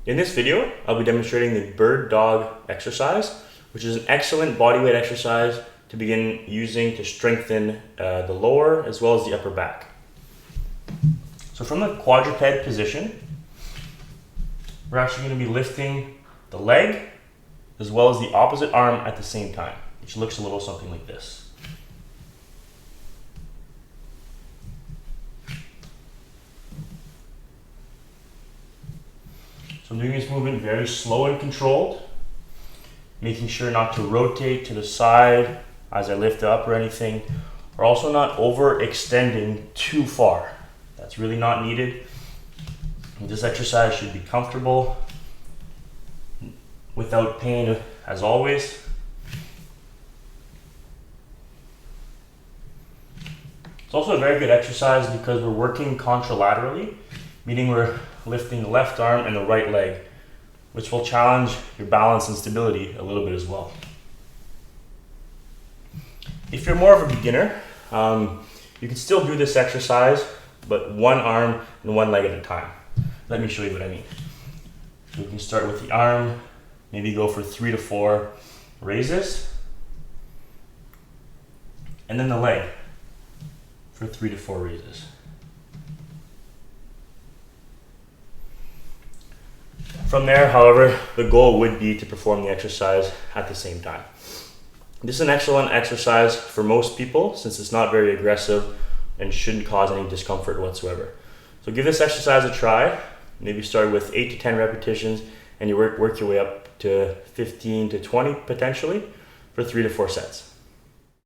In this video, I'll be demonstrating the bird dog exercise, which is an excellent bodyweight exercise to begin using to strengthen the lower as well as the upper back. So from the quadruped position, we're actually going to be lifting the leg as well as the opposite arm at the same time, which looks a little something like this. So I'm doing this movement very slow and controlled, making sure not to rotate to the side as I lift up or anything, or also not overextending too far. That's really not needed. And this exercise should be comfortable, without pain as always. It's also a very good exercise because we're working contralaterally, meaning we're lifting the left arm and the right leg, which will challenge your balance and stability a little bit as well. If you're more of a beginner, you can still do this exercise, but one arm and one leg at a time. Let me show you what I mean. So we can start with the arm, maybe go for 3 to 4 raises, and then the leg for 3 to 4 raises. From there, however, the goal would be to perform the exercise at the same time. This is an excellent exercise for most people since it's not very aggressive and shouldn't cause any discomfort whatsoever. So give this exercise a try. Maybe start with 8 to 10 repetitions and you work your way up to 15 to 20 potentially for 3 to 4 sets.